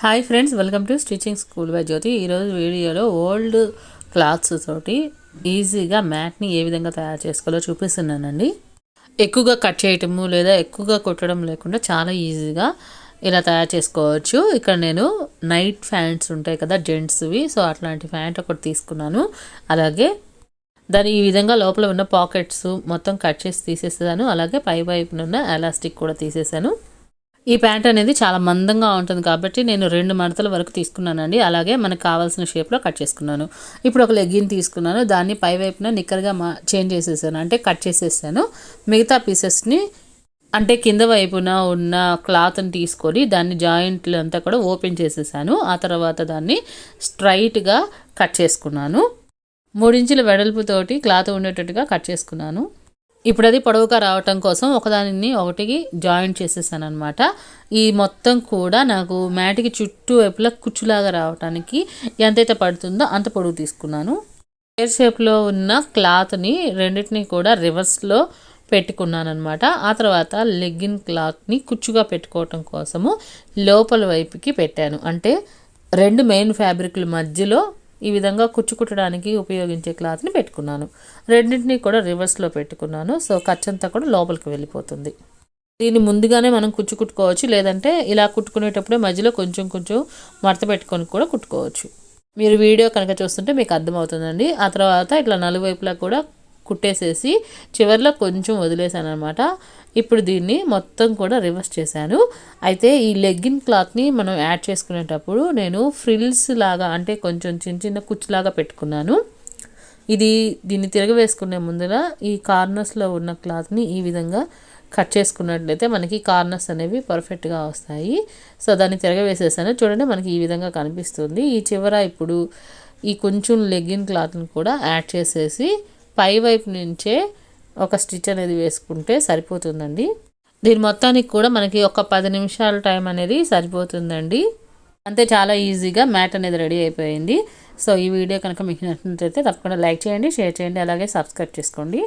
Hi friends, welcome to stitching school by Jyothi. ఈరోజు వీడియోలో old clothes తోటి ఈజీగా మ్యాట్ని ఏ విధంగా తయారు చేసుకోవాలో చూపిస్తున్నానండి. ఎక్కువగా కట్ చేయటము లేదా ఎక్కువగా కుట్టడం లేకుండా చాలా ఈజీగా ఇలా తయారు చేసుకోవచ్చు. ఇక్కడ నేను నైట్ ఫ్యాంట్స్ ఉంటాయి కదా జెంట్స్వి, సో అట్లాంటి ఫ్యాంట్ ఒకటి తీసుకున్నాను. అలాగే దాని ఈ విధంగా లోపల ఉన్న పాకెట్స్ మొత్తం కట్ చేసి తీసేసాను. అలాగే పై వైపున ఉన్న ఎలాస్టిక్ కూడా తీసేసాను. ఈ ప్యాంట్ అనేది చాలా మందంగా ఉంటుంది కాబట్టి నేను 2 మడతల వరకు తీసుకున్నానండి. అలాగే మనకు కావాల్సిన షేప్లో కట్ చేసుకున్నాను. ఇప్పుడు ఒక లెగ్గిన్ తీసుకున్నాను, దాన్ని పై వైపున నిక్కర్గా చేంజ్ చేసేసాను, అంటే కట్ చేసేసాను. మిగతా పీసెస్ని అంటే కింద వైపున ఉన్న క్లాత్ని తీసుకొని దాన్ని జాయింట్లు అంతా కూడా ఓపెన్ చేసేసాను. ఆ తర్వాత దాన్ని స్ట్రైట్గా కట్ చేసుకున్నాను. 3 ఇంచుల వెడల్పుతోటి క్లాత్ ఉండేటట్టుగా కట్ చేసుకున్నాను. ఇప్పుడు అది పొడవుగా రావటం కోసం ఒకదానిని ఒకటికి జాయింట్ చేసేసాను అనమాట. ఈ మొత్తం కూడా నాకు మ్యాట్కి చుట్టూ వైపులా కుచ్చులాగా రావడానికి ఎంతైతే పడుతుందో అంత పొడవు తీసుకున్నాను. స్క్వేర్ షేప్లో ఉన్న క్లాత్ని రెండింటిని కూడా రివర్స్లో పెట్టుకున్నాను అనమాట. ఆ తర్వాత లెగ్గిన్ క్లాత్ని కుచ్చుగా పెట్టుకోవటం కోసము లోపల వైపుకి పెట్టాను. అంటే 2 మెయిన్ ఫ్యాబ్రిక్ల మధ్యలో ఈ విధంగా కుచ్చు కుట్టడానికి ఉపయోగించే క్లాత్ని పెట్టుకున్నాను. రెండింటిని కూడా రివర్స్లో పెట్టుకున్నాను. సో ఖర్చంతా కూడా లోపలికి వెళ్ళిపోతుంది. దీన్ని ముందుగానే మనం కుచ్చు కుట్టుకోవచ్చు, లేదంటే ఇలా కుట్టుకునేటప్పుడే మధ్యలో కొంచెం మడత పెట్టుకొని కూడా కుట్టుకోవచ్చు. మీరు వీడియో కనుక చూస్తుంటే మీకు అర్థమవుతుందండి. ఆ తర్వాత ఇట్లా నలువైపులా కూడా కుట్టేసేసి చివరిలో కొంచెం వదిలేసాను అనమాట. ఇప్పుడు దీన్ని మొత్తం కూడా రివర్స్ చేశాను. అయితే ఈ లెగ్గిన్ క్లాత్ని మనం యాడ్ చేసుకునేటప్పుడు నేను ఫ్రిల్స్ లాగా, అంటే కొంచెం చిన్న కుచ్చులాగా పెట్టుకున్నాను. దీన్ని తిరగవేసుకునే ముందర ఈ కార్నర్స్లో ఉన్న క్లాత్ని ఈ విధంగా కట్ చేసుకున్నట్లయితే మనకి కార్నర్స్ అనేవి పర్ఫెక్ట్గా వస్తాయి. సో దాన్ని తిరగవేసేసాను. చూడండి, మనకి ఈ విధంగా కనిపిస్తుంది. ఈ చివర ఇప్పుడు ఈ కొంచెం లెగ్గిన్ క్లాత్ని కూడా యాడ్ చేసేసి పై వైపు నుంచే ఒక స్టిచ్ అనేది వేసుకుంటే సరిపోతుందండి. దీని మొత్తానికి కూడా మనకి ఒక 10 నిమిషాల టైం అనేది సరిపోతుందండి. అంతే, చాలా ఈజీగా మ్యాట్ అనేది రెడీ అయిపోయింది. సో ఈ వీడియో కనుక మీకు నచ్చినట్లయితే తప్పకుండా లైక్ చేయండి, షేర్ చేయండి, అలాగే సబ్స్క్రైబ్ చేసుకోండి.